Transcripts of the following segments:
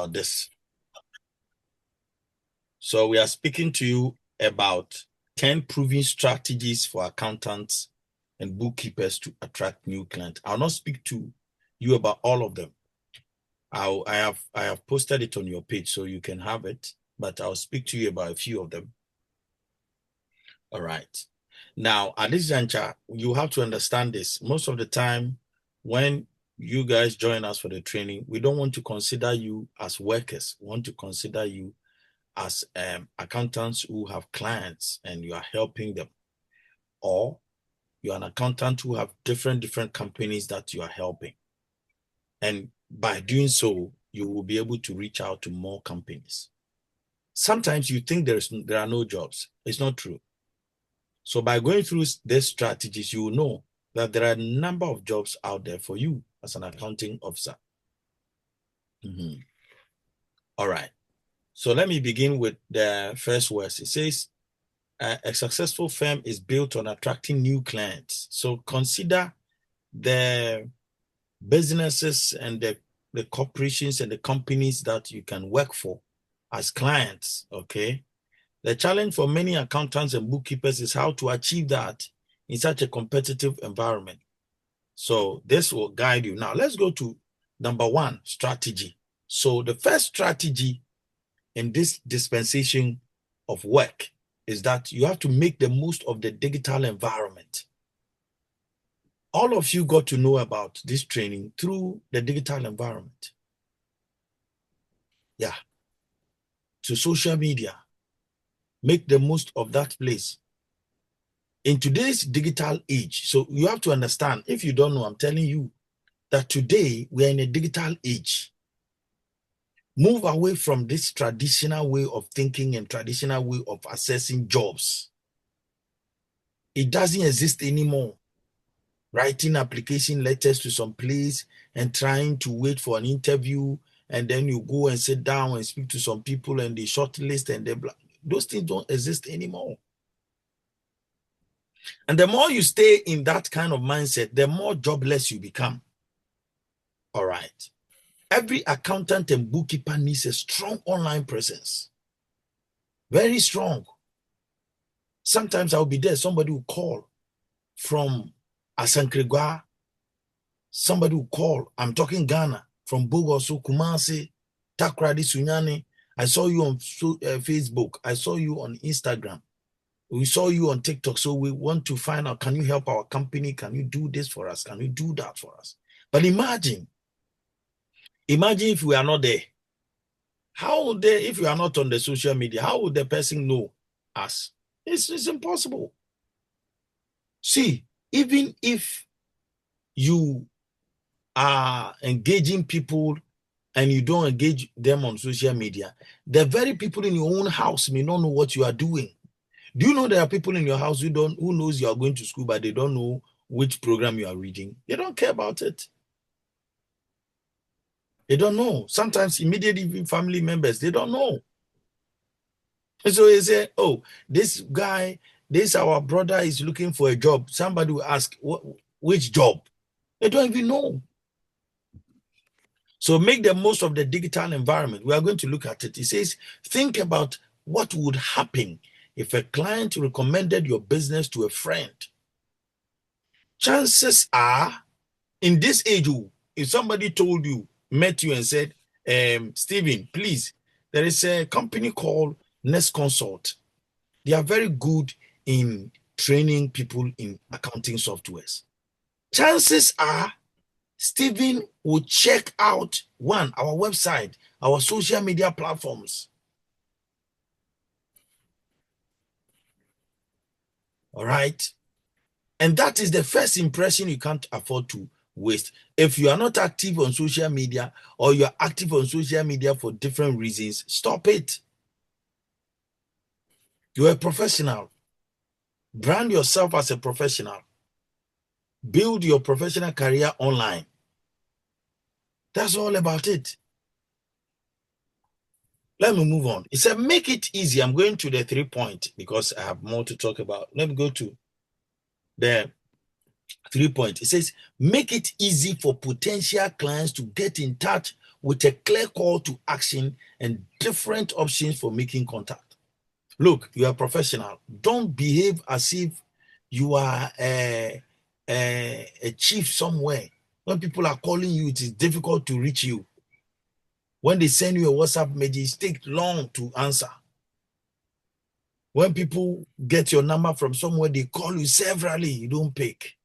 this. So we are speaking to you about 10 proven strategies for accountants and bookkeepers to attract new clients. I'll not speak to you about all of them. I have posted it on your page so you can have it, but I'll speak to you about a few of them. All right. Now, at this juncture, you have to understand this. Most of the time, when you guys join us for the training, we don't want to consider you as workers. We want to consider you as accountants who have clients and you are helping them. Or you're an accountant who have different companies that you are helping. And by doing so, you will be able to reach out to more companies. Sometimes you think there are no jobs. It's not true. So by going through these strategies, you will know that there are a number of jobs out there for you as an accounting officer. All right. So let me begin with the first words. It says, a successful firm is built on attracting new clients. So consider the businesses and the corporations and the companies that you can work for as clients, okay? The challenge for many accountants and bookkeepers is how to achieve that in such a competitive environment. So this will guide you. Now, let's go to number one, strategy. So the first strategy in this dispensation of work is that you have to make the most of the digital environment. All of you got to know about this training through the digital environment. Yeah. To social media. Make the most of that place. In today's digital age, so you have to understand, if you don't know, I'm telling you that today we are in a digital age. Move away from this traditional way of thinking and traditional way of assessing jobs. It doesn't exist anymore. Writing application letters to some place and trying to wait for an interview, and then you go and sit down and speak to some people and they shortlist and they those things don't exist anymore. And the more you stay in that kind of mindset, the more jobless you become. All right. Every accountant and bookkeeper needs a strong online presence. Very strong. Sometimes I'll be there. Somebody will call from Asankrigwa. Somebody will call. I'm talking Ghana. From Bogoso, Kumasi, Takrady, Sunyani. I saw you on Facebook. I saw you on Instagram. We saw you on TikTok. So we want to find out, can you help our company? Can you do this for us? Can you do that for us? But imagine if we are not there. How would they, if we are not on the social media, how would the person know us? It's impossible. See, even if you are engaging people and you don't engage them on social media, the very people in your own house may not know what you are doing. Do you know there are people in your house who knows you are going to school, but they don't know which program you are reading? They don't care about it. They don't know. Sometimes immediately family members, they don't know. And so they say, oh, this guy, our brother is looking for a job. Somebody will ask, which job? They don't even know. So make the most of the digital environment. We are going to look at it. It says, think about what would happen if a client recommended your business to a friend. Chances are, in this age, if somebody told you, met you and said, Stephen, please, there is a company called Nest Consult. They are very good in training people in accounting softwares. Chances are, Stephen will check out, one, our website, our social media platforms. All right. And that is the first impression you can't afford to waste. If you are not active on social media or you're active on social media for different reasons, stop it. You're a professional. Brand yourself as a professional. Build your professional career online. That's all about it. Let me move on. It said, make it easy. I'm going to the 3 point because I have more to talk about. Let me go to the 3 point. It says, make it easy for potential clients to get in touch with a clear call to action and different options for making contact. Look, you are a professional. Don't behave as if you are a chief somewhere. When people are calling you, it is difficult to reach you. When they send you a WhatsApp message, it takes long to answer. When people get your number from somewhere, they call you severally, you don't pick.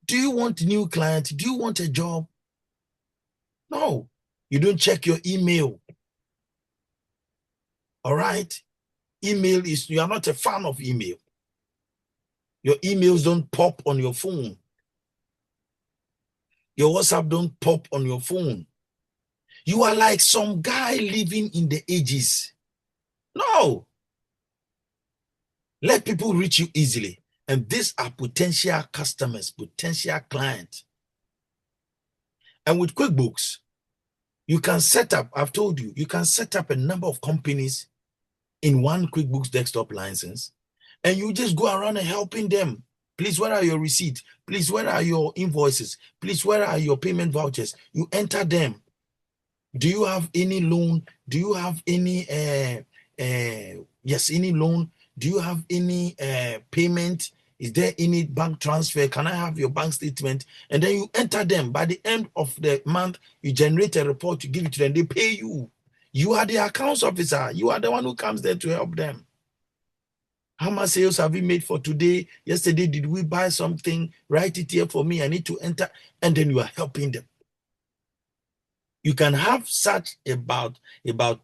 Do you want a new client? Do you want a job? No, you don't check your email. All right? Email is, you are not a fan of email. Your emails don't pop on your phone. Your WhatsApp don't pop on your phone. You are like some guy living in the ages. No. Let people reach you easily. And these are potential customers, potential clients. And with QuickBooks, you can set up, I've told you, you can set up a number of companies in one QuickBooks desktop license, and you just go around and helping them. Please, where are your receipts? Please, where are your invoices? Please, where are your payment vouchers? You enter them. Do you have any loan? Do you have any, yes, any loan? Do you have any payment? Is there any bank transfer? Can I have your bank statement? And then you enter them. By the end of the month, you generate a report, you give it to them, they pay you. You are the accounts officer. You are the one who comes there to help them. How much sales have we made for today? Yesterday, did we buy something? Write it here for me. I need to enter. And then you are helping them. You can have such about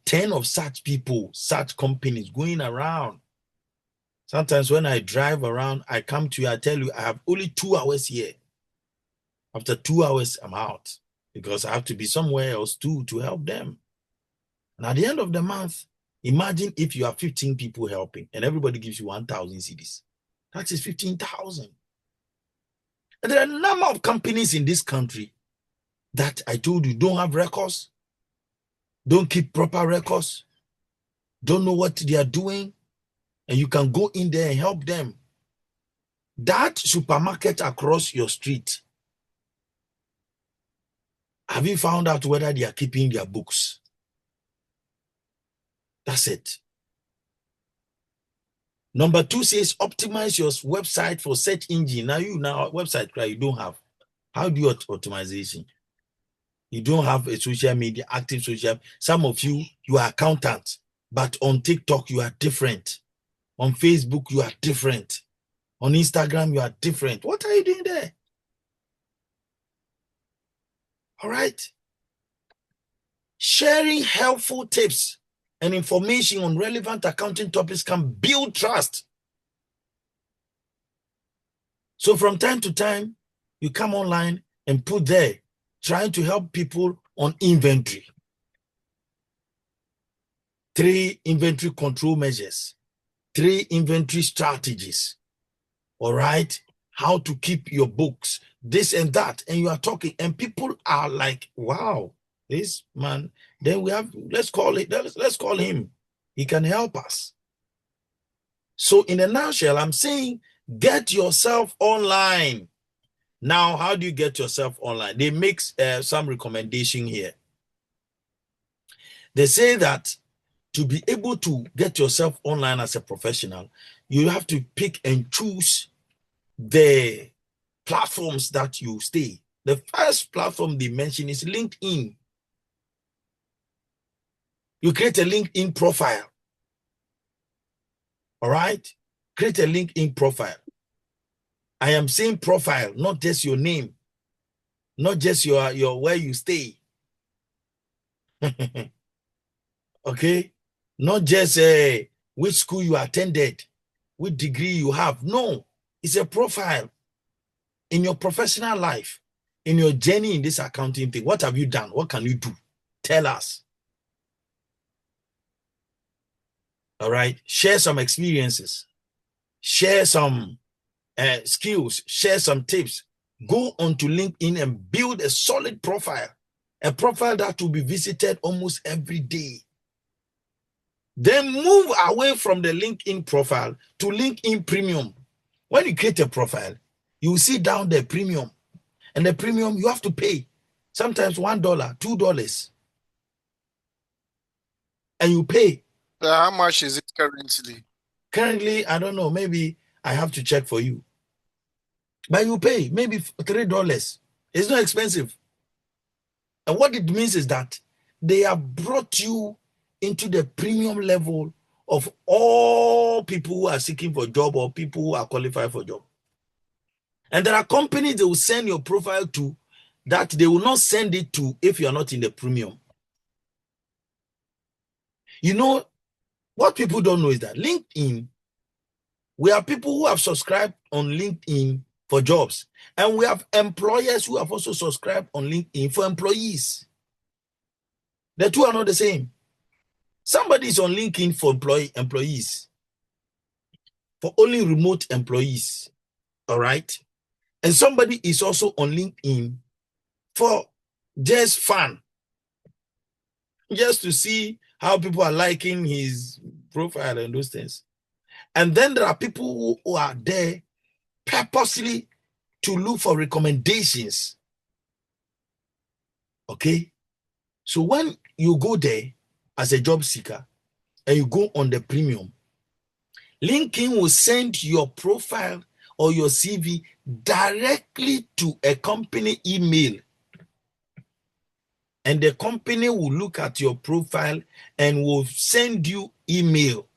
10 of such people, such companies going around. Sometimes when I drive around, I come to you, I tell you, I have only 2 hours here. After 2 hours, I'm out because I have to be somewhere else too to help them. And at the end of the month, imagine if you have 15 people helping and everybody gives you 1,000 cedis. That is 15,000. And there are a number of companies in this country that I told you don't have records, don't keep proper records, don't know what they are doing, and you can go in there and help them. That supermarket across your street, have you found out whether they are keeping their books? That's it. Number 2 says optimize your website for search engine. Now website, right? You don't have. How do you optimization? You don't have a social media, active social. Some of you are accountants, but on TikTok, you are different. On Facebook, you are different. On Instagram, you are different. What are you doing there? All right. Sharing helpful tips and information on relevant accounting topics can build trust. So from time to time, you come online and put there, trying to help people on inventory. 3 inventory control measures, 3 inventory strategies. All right. How to keep your books, this and that. And you are talking, and people are like, wow, this man. Then we have, let's call him. He can help us. So in a nutshell, I'm saying, get yourself online. Now, how do you get yourself online? They make some recommendation here. They say that to be able to get yourself online as a professional, you have to pick and choose the platforms that you stay. The first platform they mention is LinkedIn. You create a LinkedIn profile. All right? Create a LinkedIn profile. I am saying profile, not just your name, not just your where you stay. Okay? Not just which school you attended, which degree you have. No, it's a profile in your professional life, in your journey in this accounting thing. What have you done? What can you do? Tell us. All right? Share some experiences. Share some skills. Share some tips. Go onto LinkedIn and build a solid profile. A profile that will be visited almost every day. Then move away from the LinkedIn profile to LinkedIn Premium. When you create a profile, you will see down the premium. And the premium, you have to pay. sometimes $1, $2, and you pay. How much is it currently? Currently, I don't know, maybe I have to check for you. But you pay maybe $3. It's not expensive. And what it means is that they have brought you into the premium level of all people who are seeking for a job or people who are qualified for a job. And there are companies they will send your profile to that they will not send it to if you are not in the premium. You know, what people don't know is that LinkedIn, we have people who have subscribed on LinkedIn for jobs. And we have employers who have also subscribed on LinkedIn for employees. The two are not the same. Somebody is on LinkedIn for employees, for only remote employees. All right. And somebody is also on LinkedIn for just fun, just to see how people are liking his profile and those things. And then there are people who are there purposely to look for recommendations. Okay. So when you go there as a job seeker and you go on the premium, LinkedIn will send your profile or your CV directly to a company email. And the company will look at your profile and will send you email